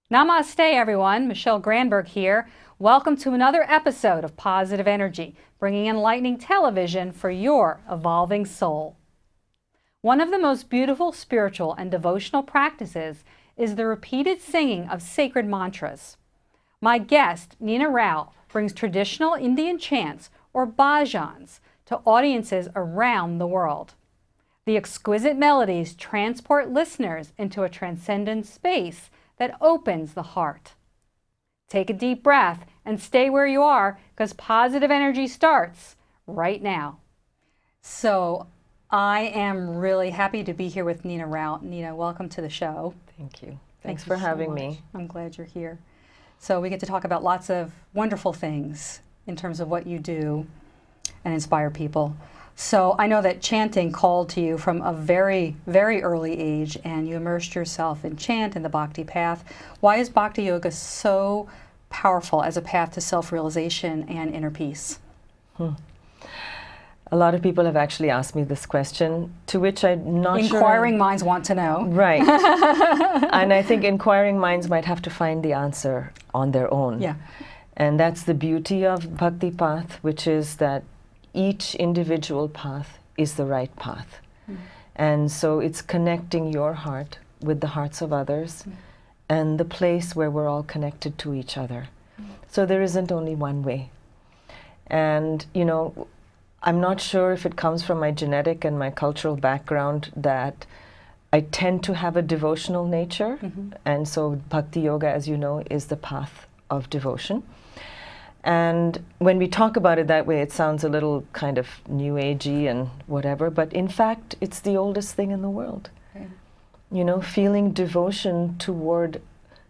Namaste, everyone. Michelle Granberg here. Welcome to another episode of Positive Energy, bringing enlightening television for your evolving soul. One of the most beautiful spiritual and devotional practices is the repeated singing of sacred mantras. My guest, Nina Rao, brings traditional Indian chants, or bhajans, to audiences around the world. The exquisite melodies transport listeners into a transcendent space that opens the heart. Take a deep breath and stay where you are, because positive energy starts right now. So I am really happy to be here with Nina Rao. Nina, welcome to the show. Thank you. Thanks for having me. I'm glad you're here. So we get to talk about lots of wonderful things in terms of what you do and inspire people. So I know that chanting called to you from a very, very early age, and you immersed yourself in chant and the bhakti path. Why is bhakti yoga so powerful as a path to self-realization and inner peace? A lot of people have actually asked me this question, to which I'm not sure. Inquiring minds want to know. Right. And I think inquiring minds might have to find the answer on their own. Yeah. And that's the beauty of bhakti path, which is that each individual path is the right path. And so it's connecting your heart with the hearts of others and the place where we're all connected to each other. So there isn't only one way. And, you know, I'm not sure if it comes from my genetic and my cultural background that I tend to have a devotional nature. And so bhakti yoga, as you know, is the path of devotion. And when we talk about it that way, it sounds a little kind of new agey and whatever, but in fact, it's the oldest thing in the world. Yeah. You know, feeling devotion toward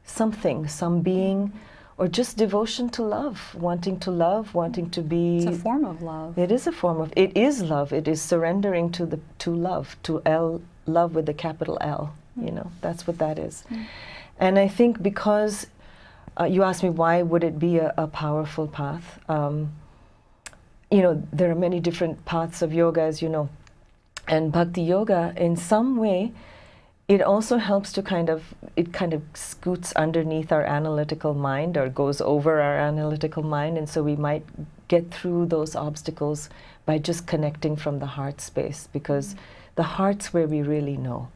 something, some being, or just devotion to love, wanting to be. It's a form of love. It is a form of, it is love. It is surrendering to love, love with the capital L, you know, that's what that is. And I think because you asked me why would it be a powerful path. You know, there are many different paths of yoga, as you know. And bhakti yoga, in some way, it also helps to kind of scoots underneath our analytical mind, or goes over our analytical mind. And so we might get through those obstacles by just connecting from the heart space, because the heart's where we really know.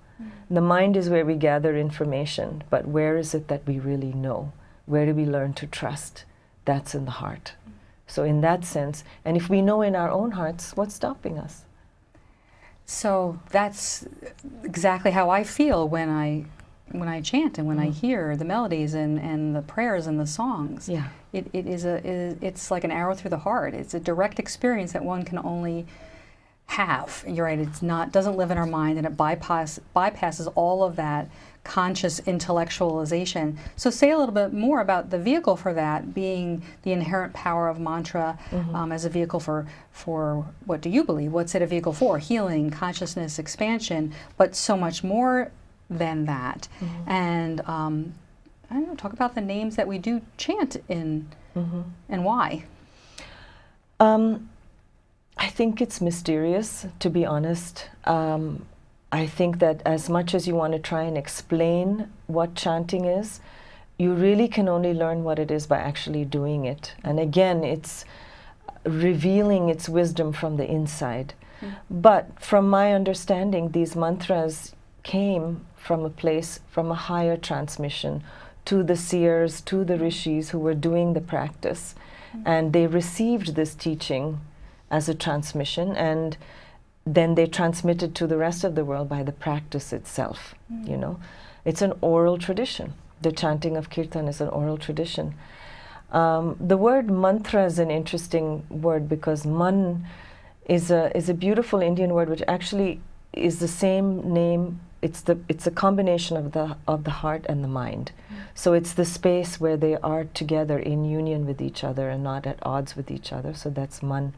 The mind is where we gather information, but where is it that we really know? Where do we learn to trust? That's in the heart. So in that sense, and if we know in our own hearts, what's stopping us? So that's exactly how I feel when I chant and when I hear the melodies and the prayers and the songs. Yeah. It's like an arrow through the heart. It's a direct experience that one can only have. You're right. Doesn't live in our mind, and it bypasses all of that conscious intellectualization. So say a little bit more about the vehicle for that, being the inherent power of mantra as a vehicle for what do you believe? What's it a vehicle for? Healing, consciousness, expansion, but so much more than that. And I don't know, talk about the names that we do chant in and why. I think it's mysterious, to be honest. I think that as much as you want to try and explain what chanting is, you really can only learn what it is by actually doing it. And again, it's revealing its wisdom from the inside. But from my understanding, these mantras came from a place, from a higher transmission to the seers, to the rishis who were doing the practice. And they received this teaching as a transmission, and then they transmitted to the rest of the world by the practice itself. You know, it's an oral tradition. The chanting of kirtan is an oral tradition. The word mantra is an interesting word, because man is a beautiful Indian word, which actually is the same name. It's a combination of the heart and the mind. So it's the space where they are together in union with each other and not at odds with each other. So that's man.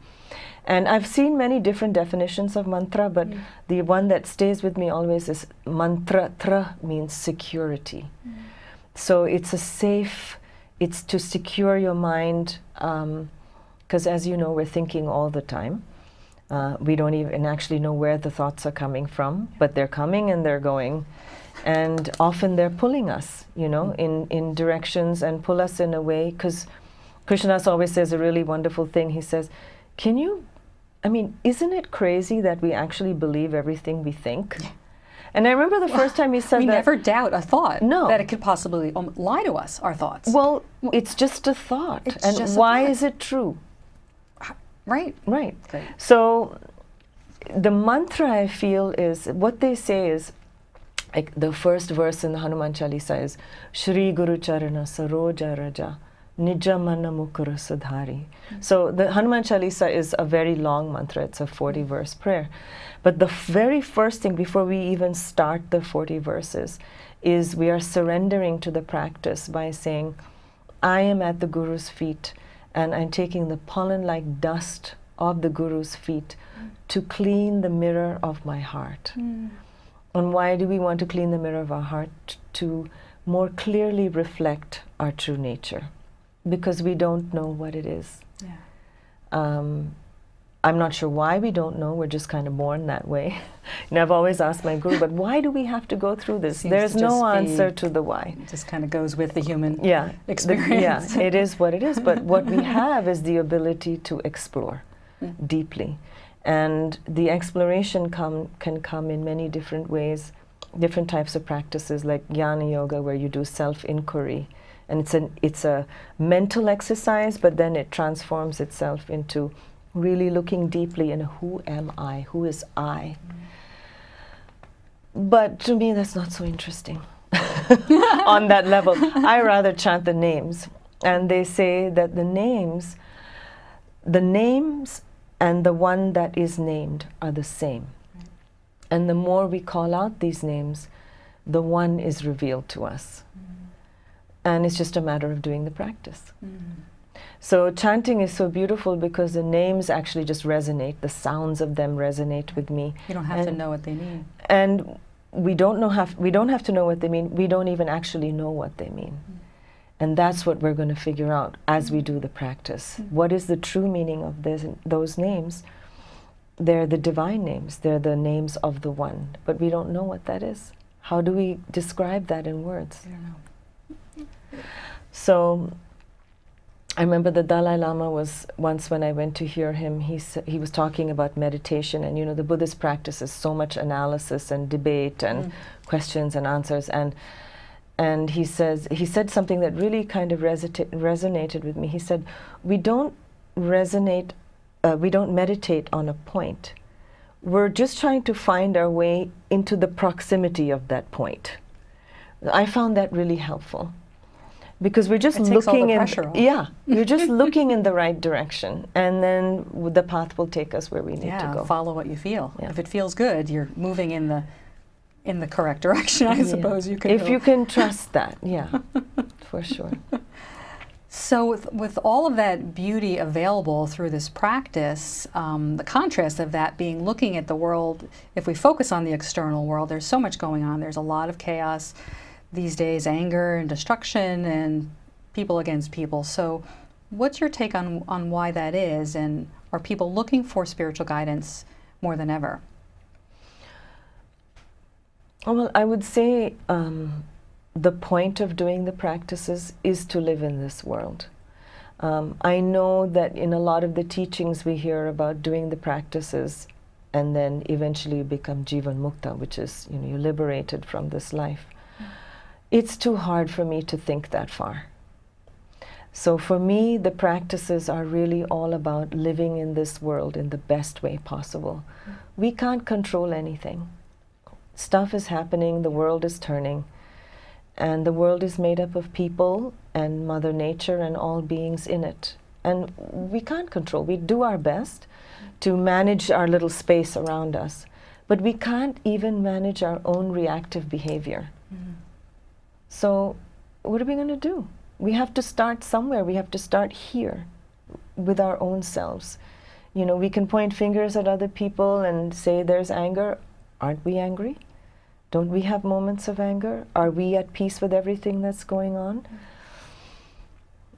And I've seen many different definitions of mantra, but the one that stays with me always is mantra. Tra means security. So it's it's to secure your mind, because as you know, we're thinking all the time. We don't even actually know where the thoughts are coming from, but they're coming and they're going. And often they're pulling us, you know, in directions and pull us in a way, because Krishnadas always says a really wonderful thing. He says, isn't it crazy that we actually believe everything we think? And I remember the first time he said we that. We never doubt a thought No. that it could possibly lie to us, our thoughts. Well, it's just a thought. It's and just a why thought. is it true? Right. Right. Great. So the mantra, I feel, is, what they say is, like the first verse in the Hanuman Chalisa is, Shri Guru Charana Saroja Raja Nija Mana Mukura Sudhari. So the Hanuman Chalisa is a very long mantra. It's a 40-verse prayer. But the very first thing, before we even start the 40 verses, is we are surrendering to the practice by saying, I am at the Guru's feet, and I'm taking the pollen-like dust of the Guru's feet to clean the mirror of my heart. And why do we want to clean the mirror of our heart? To more clearly reflect our true nature, because we don't know what it is. Yeah. I'm not sure why we don't know. We're just kind of born that way. And I've always asked my guru, but why do we have to go through this? Seems There's to no just answer to the why. It just kind of goes with the human Yeah, experience. it is what it is. But what we have is the ability to explore deeply. And the exploration can come in many different ways, different types of practices, like jnana yoga, where you do self-inquiry. And it's a mental exercise, but then it transforms itself into really looking deeply in who am I, who is I. But to me, that's not so interesting on that level. I rather chant the names. And they say that the names and the one that is named are the same. And the more we call out these names, the one is revealed to us. And it's just a matter of doing the practice. So chanting is so beautiful because the names actually just resonate. The sounds of them resonate with me. You don't have to know what they mean. And we don't have to know what they mean. We don't even actually know what they mean. And that's what we're going to figure out as we do the practice. What is the true meaning of those names? They're the divine names. They're the names of the one. But we don't know what that is. How do we describe that in words? I don't know. So I remember the Dalai Lama was once, when I went to hear him, he was talking about meditation, and you know, the Buddhist practice is so much analysis and debate and questions and answers, and he said something that really kind of resonated with me. He said, we don't meditate on a point. We're just trying to find our way into the proximity of that point. I found that really helpful. Because we're just looking you're just looking in the right direction, and then the path will take us where we need to go. Follow what you feel. Yeah. If it feels good, you're moving in the correct direction. I suppose you can. If you can trust that, for sure. So with all of that beauty available through this practice, the contrast of that being looking at the world, if we focus on the external world, there's so much going on. There's a lot of chaos these days, anger and destruction and people against people. So what's your take on why that is, and are people looking for spiritual guidance more than ever? Well, I would say the point of doing the practices is to live in this world. I know that in a lot of the teachings we hear about doing the practices and then eventually you become Jivan Mukta, which is, you know, you're liberated from this life. It's too hard for me to think that far. So for me, the practices are really all about living in this world in the best way possible. We can't control anything. Stuff is happening, the world is turning, and the world is made up of people and Mother Nature and all beings in it. And we can't control. We do our best to manage our little space around us, but we can't even manage our own reactive behavior. So what are we going to do? We have to start somewhere. We have to start here with our own selves. You know, we can point fingers at other people and say there's anger. Aren't we angry? Don't we have moments of anger? Are we at peace with everything that's going on?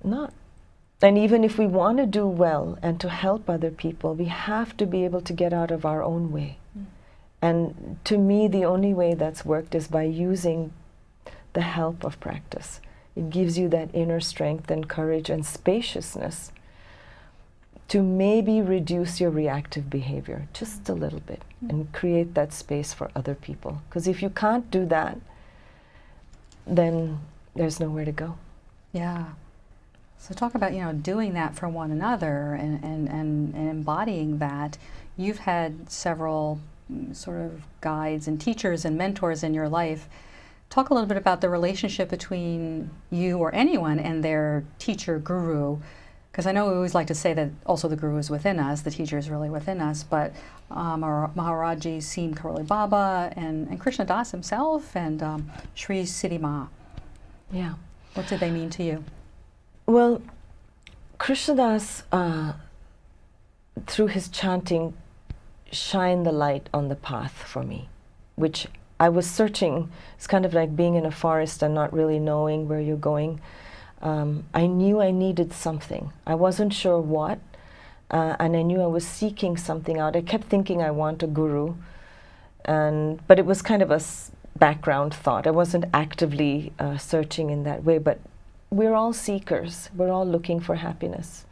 Not. And even if we want to do well and to help other people, we have to be able to get out of our own way And to me, the only way that's worked is by using the help of practice. It gives you that inner strength and courage and spaciousness to maybe reduce your reactive behavior just a little bit and create that space for other people. Because if you can't do that, then there's nowhere to go. Yeah. So talk about, doing that for one another and embodying that. You've had several sort of guides and teachers and mentors in your life. Talk a little bit about the relationship between you or anyone and their teacher, guru. Because I know we always like to say that also the guru is within us, the teacher is really within us, but Maharaji Seem Karoli Baba and Krishna Das himself and Sri Siddhi Ma. Yeah. What did they mean to you? Well, Krishna Das, through his chanting, shined the light on the path for me, which I was searching. It's kind of like being in a forest and not really knowing where you're going. I knew I needed something. I wasn't sure what, and I knew I was seeking something out. I kept thinking I want a guru, but it was kind of a background thought. I wasn't actively searching in that way, but we're all seekers. We're all looking for happiness.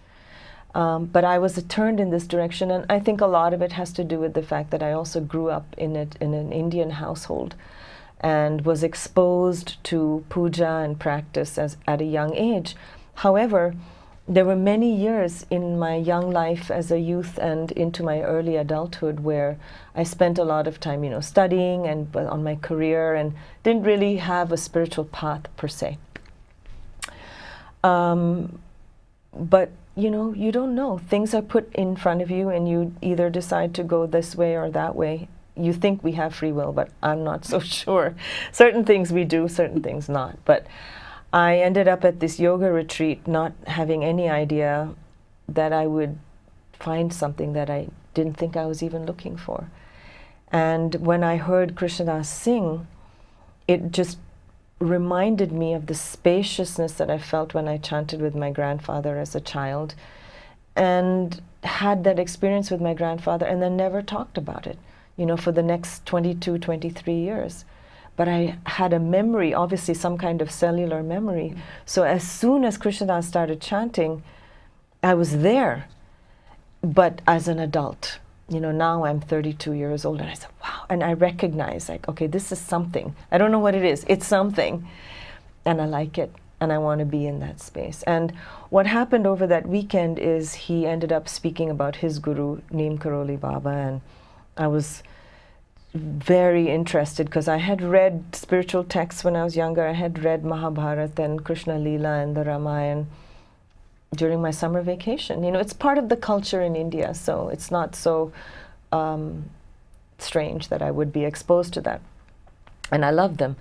But I was turned in this direction, and I think a lot of it has to do with the fact that I also grew up in an Indian household and was exposed to puja and practice at a young age. However, there were many years in my young life as a youth and into my early adulthood where I spent a lot of time, studying and on my career and didn't really have a spiritual path per se. But you don't know. Things are put in front of you and you either decide to go this way or that way. You think we have free will, but I'm not so sure. Certain things we do, certain things not. But I ended up at this yoga retreat not having any idea that I would find something that I didn't think I was even looking for. And when I heard Krishnadas sing, it just reminded me of the spaciousness that I felt when I chanted with my grandfather as a child, and had that experience with my grandfather and then never talked about it, for the next 22, 23 years. But I had a memory, obviously some kind of cellular memory. Mm-hmm. So as soon as Krishnadas started chanting, I was there, but as an adult. Now I'm 32 years old, and I said, wow. And I recognize, okay, this is something. I don't know what it is. It's something. And I like it, and I want to be in that space. And what happened over that weekend is he ended up speaking about his guru, Neem Karoli Baba, and I was very interested because I had read spiritual texts when I was younger. I had read Mahabharata and Krishna Leela and the Ramayana during my summer vacation. It's part of the culture in India, so it's not so strange that I would be exposed to that. And I love them.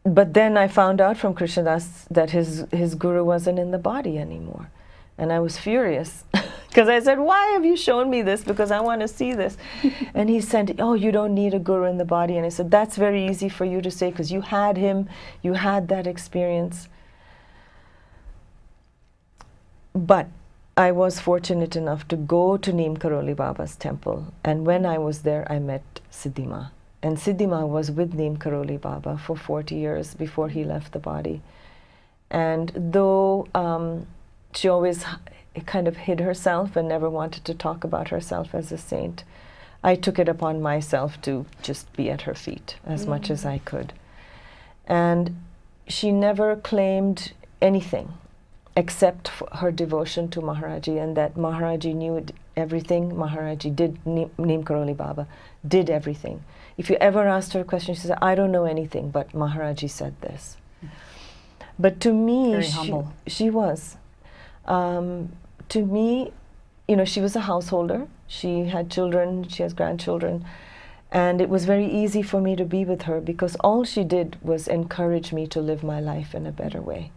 But then I found out from Krishnadas that his guru wasn't in the body anymore. And I was furious because I said, why have you shown me this? Because I want to see this. And he said, oh, you don't need a guru in the body. And I said, that's very easy for you to say because you had him, you had that experience. But I was fortunate enough to go to Neem Karoli Baba's temple. And when I was there, I met Siddhi Ma. And Siddhi Ma was with Neem Karoli Baba for 40 years before he left the body. And though she always kind of hid herself and never wanted to talk about herself as a saint, I took it upon myself to just be at her feet as much as I could. And she never claimed anything except for her devotion to Maharaji, and that Maharaji knew everything. Maharaji did, Neem Karoli Baba did everything. If you ever asked her a question, she said, I don't know anything, but Maharaji said this. But to me, she was. To me, she was a householder. She had children, she has grandchildren. And it was very easy for me to be with her because all she did was encourage me to live my life in a better way.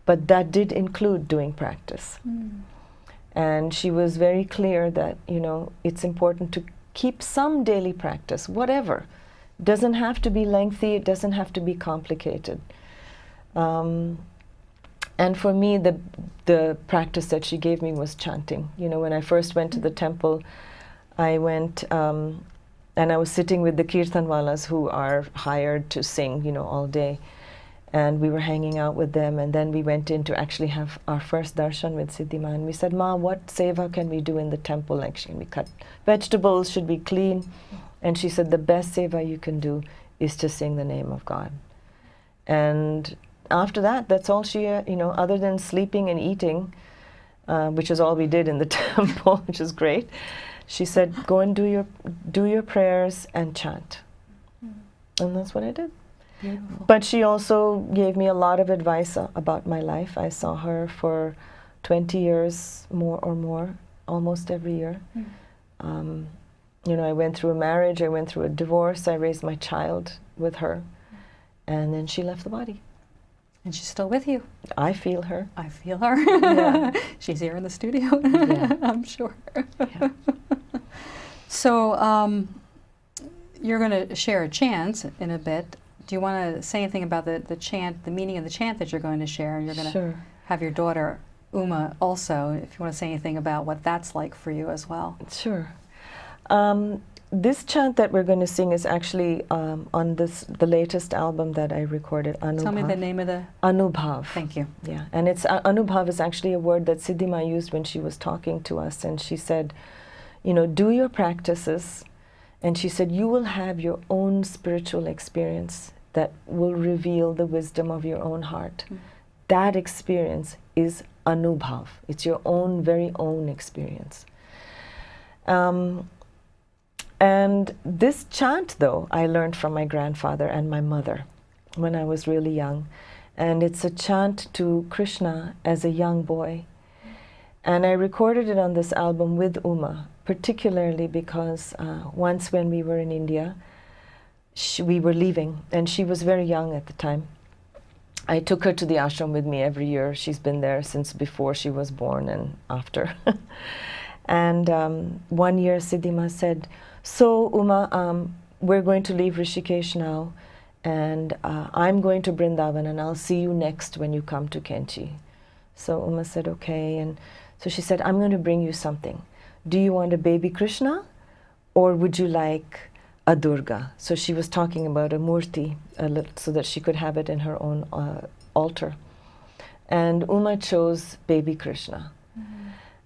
But that did include doing practice. And she was very clear that, it's important to keep some daily practice, whatever. It doesn't have to be lengthy, it doesn't have to be complicated. And for me, the practice that she gave me was chanting. When I first went to the temple, I went, and I was sitting with the kirtanwalas who are hired to sing, you know, all day. And we were hanging out with them, and then we went in to actually have our first darshan with Siddhima. And we said, Ma, what seva can we do in the temple? Like, should we cut vegetables? Should we clean? And she said, the best seva you can do is to sing the name of God. And after that, that's all she, you know, other than sleeping and eating, which is all we did in the temple, which is great. She said, go and do your prayers and chant. And that's what I did. Beautiful. But she also gave me a lot of advice about my life. I saw her for 20 years more, almost every year. You know, I went through a marriage, I went through a divorce, I raised my child with her, and then she left the body. And she's still with you. I feel her. I feel her. Yeah. She's here in the studio, Yeah. I'm sure. Yeah. So you're going to share a chant in a bit. Do you want to say anything about the chant, the meaning of the chant that you're going to share? And you're going to have your daughter, Uma, also, if you want to say anything about what that's like for you as well. Sure. This chant that we're going to sing is actually on the latest album that I recorded, Anubhav. Tell me the name of the... Anubhav. Thank you. Yeah, and it's Anubhav is actually a word that Siddhima used when she was talking to us, and she said, you know, do your practices, and she said you will have your own spiritual experience that will reveal the wisdom of your own heart. That experience is Anubhav. It's your own, very own experience. And this chant, though, I learned from my grandfather and my mother when I was really young. And it's a chant to Krishna as a young boy. And I recorded it on this album with Uma, particularly because once when we were in India, we were leaving, and she was very young at the time. I took her to the ashram with me every year. She's been there since before she was born and after. And one year Siddhima said, so Uma, we're going to leave Rishikesh now, and I'm going to Vrindavan, and I'll see you next when you come to Kenchi. So Uma said, okay. And so she said, I'm going to bring you something. Do you want a baby Krishna, or would you like a Durga? So she was talking about a murti, so that she could have it in her own altar. And Uma chose baby Krishna.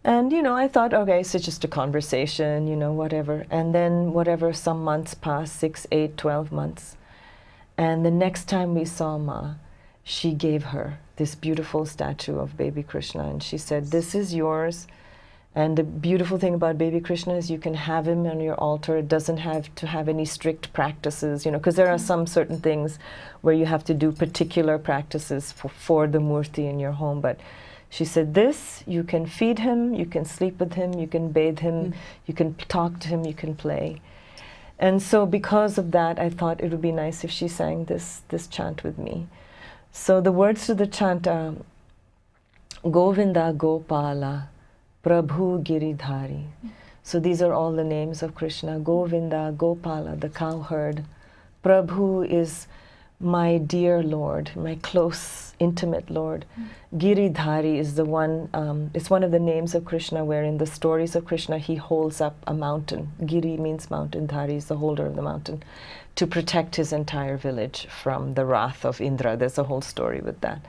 And, you know, I thought, okay, so just a conversation, you know, whatever. And then whatever, some months passed, 6, 8, 12 months. And the next time we saw Ma, she gave her this beautiful statue of baby Krishna. And she said, this is yours. And the beautiful thing about baby Krishna is you can have him on your altar. It doesn't have to have any strict practices, you know, because there are some certain things where you have to do particular practices for the murti in your home. But she said, this, you can feed him, you can sleep with him, you can bathe him, you can talk to him, you can play. And so because of that, I thought it would be nice if she sang this chant with me. So the words to the chant are, Govinda Gopala, Prabhu Giridhari. So these are all the names of Krishna. Govinda, Gopala, the cowherd. Prabhu is my dear Lord, my close, intimate Lord. Giridhari is the one, it's one of the names of Krishna where in the stories of Krishna he holds up a mountain. Giri means mountain, Dhari is the holder of the mountain, to protect his entire village from the wrath of Indra. There's a whole story with that.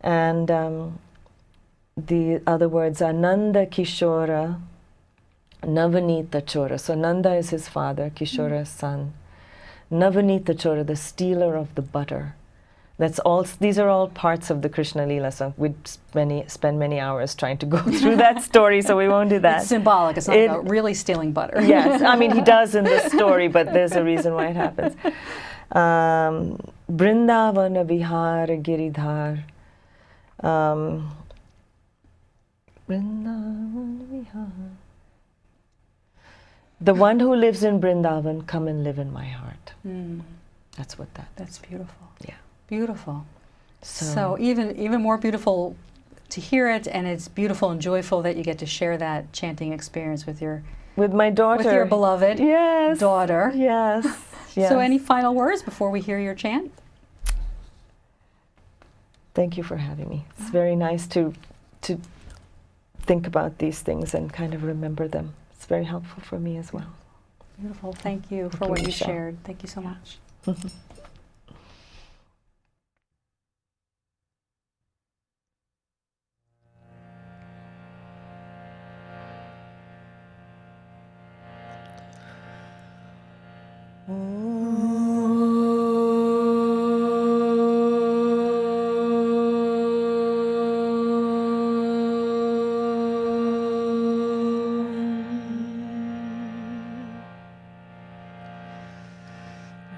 And the other words are Nanda Kishora, Navanita Chora. So Nanda is his father, Kishora's son. Navanita Chora, the stealer of the butter. That's all. These are all parts of the Krishna Leela song. We'd spend many hours trying to go through that story, so we won't do that. It's symbolic. It's not about really stealing butter. Yes, I mean he does in the story, but there's a reason why it happens. Vrindavana Vihara Giridhar. Vrindavana Vihara. The one who lives in Vrindavan, come and live in my heart. That's what that. That's beautiful. Yeah. Beautiful. So even more beautiful to hear it, and it's beautiful and joyful that you get to share that chanting experience with my daughter, with your beloved daughter. Yes. Yes. So any final words before we hear your chant? Thank you for having me. It's very nice to think about these things and kind of remember them. It's it's very helpful for me as well. Beautiful. Thank you for what you shared. Thank you so much.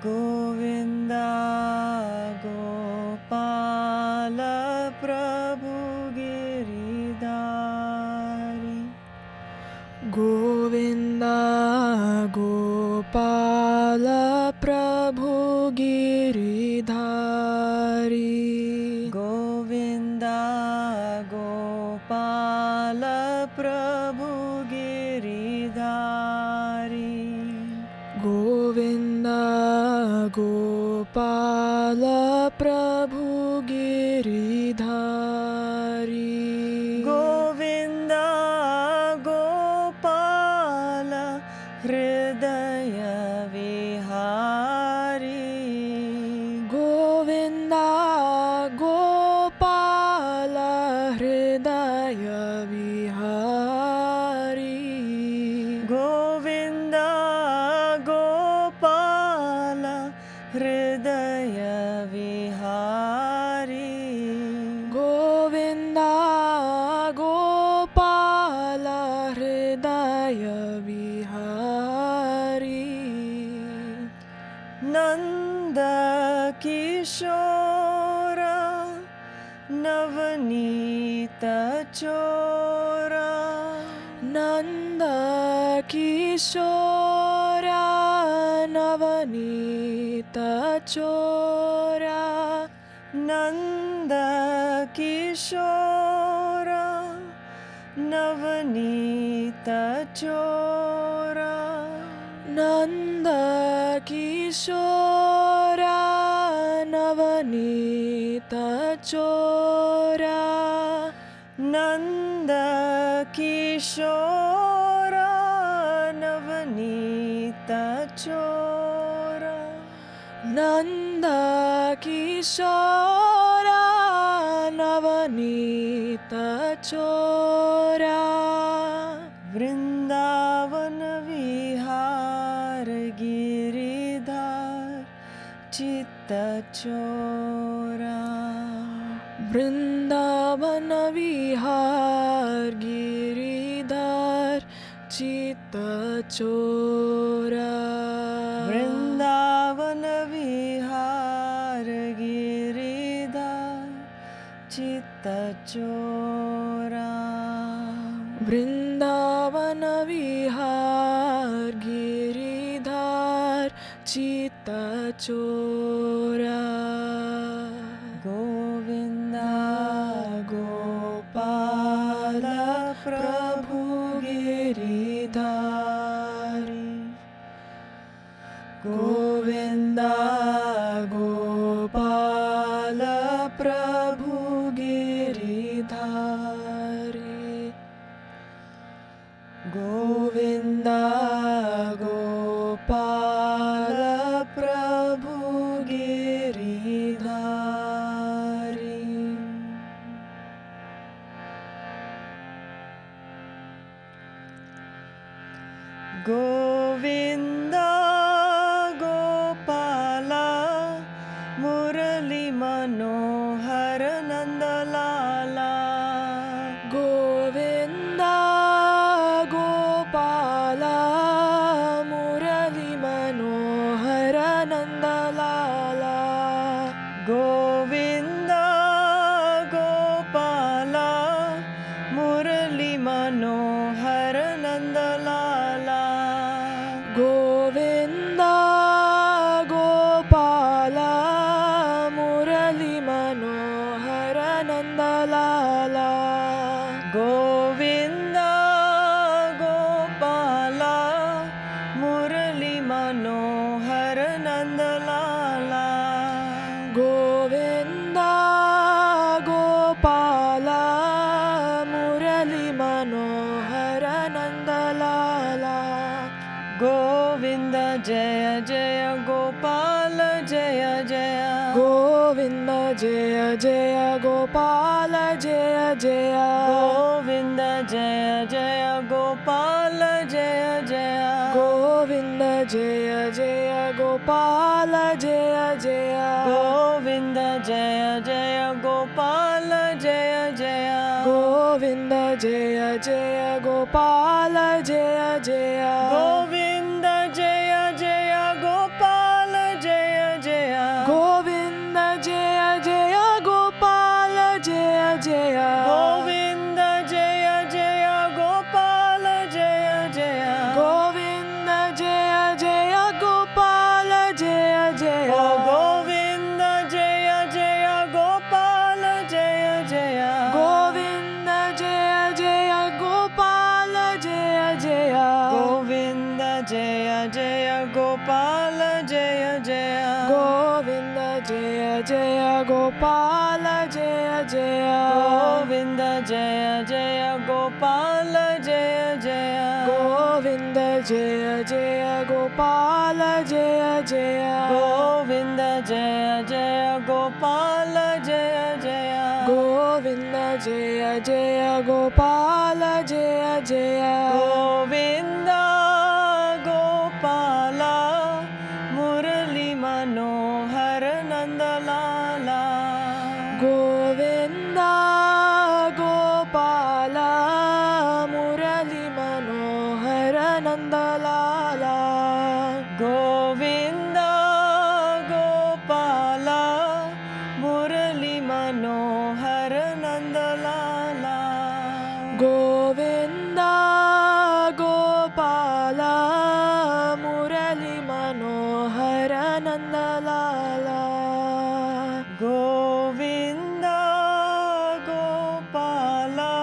Govinda Gopala Prabhu Giridhari Govinda Gopala Prabhu Giridhari Govinda Gopala Prabhu Giridhari Govinda Gopala Prabhu Giridhari Govinda Gopala Hridaya Vihari Govinda Gopala Hridaya Vihari Govinda Gopala Hridaya Vihari Govinda Gopala Hridaya Vihari Nanda Kishora Navanita Chora Nanda Kishora Navanita Chora Nanda Kishora Navanita Chora Nanda Kishora Navanita Chora Nanda Kishora Navanita Chora Nanda Kishora Navanita Chora Vrindavana Vihar Giridhar Chitta Chora Vrindavana Vihar Giridhar Chitta Chora Vrindavana Vihar Giridhar Chitta Chora Vrindavana Vihar Giridhar Chitta Chora Govinda Gopala Prabhu Giridhari Govinda Gopala Prabhu Giridhari Govinda Gopala Prabhu Giridhari Govinda Gopala Murali Manohar Nandalala Govinda Gopala Murali Manohar Nandalala Govinda Gopala Murali Manohar Nandalala Govinda Gopala Murali Manohar Nandalala Govinda Gopala Murali Manohar Nandalala Govinda Gopala Murali Manohar Nandalala Gopala Jaya Jaya Govinda Jaya Jaya Gopala Jaya Jaya Govinda Jaya Jaya Gopala Jaya Jaya Govinda Jaya Jaya Gopala Jaya Jaya Govinda Jaya Jaya Gopala Jaya Jaya Govinda Jaya Jaya Gopala Jaya Jaya Govinda Jaya Jaya Gopala Jaya Jaya Govinda Jaya Jaya Gopala Jaya Jaya Govinda Jaya Jaya Gopala Jaya Jaya Govinda Jaya Jaya Gopala Jaya Jaya Oh Govinda Jaya Jaya Gopala Jaya Jaya Govinda Jaya Jaya Gopala Jaya Jaya Govinda Jaya Jaya Gopala Jaya Jaya Govinda Jaya Jaya Gopala Jaya Jaya Govinda Jaya Jaya Gopala Jaya Jaya Govinda Jaya Jaya Gopala Jaya Jaya Govinda Jaya Jaya Gopala Jaya Jaya Govinda Jaya Jaya Gopala Jaya Jaya Govinda Gopala Murali Manohar Nandalala Govinda Gopala Murali Manohara Nandalala Govinda Gopala Murali Manohar Nandalala Govinda Gopala Murali Manohara Nandalala Govinda Gopala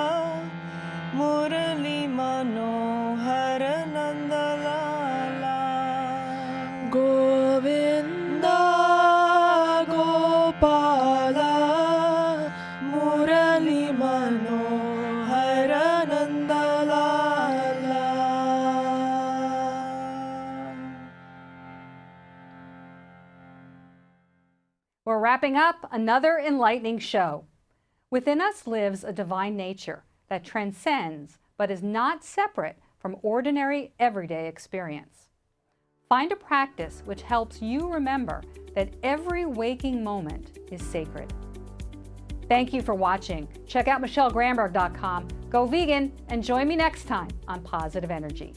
Murali Manohar Nandalala Govinda Gopala Murali Manohara Nandalala. We're wrapping up another enlightening show. Within us lives a divine nature that transcends but is not separate from ordinary everyday experience. Find a practice which helps you remember that every waking moment is sacred. Thank you for watching. Check out michellegranberg.com, go vegan, and join me next time on Positive Energy.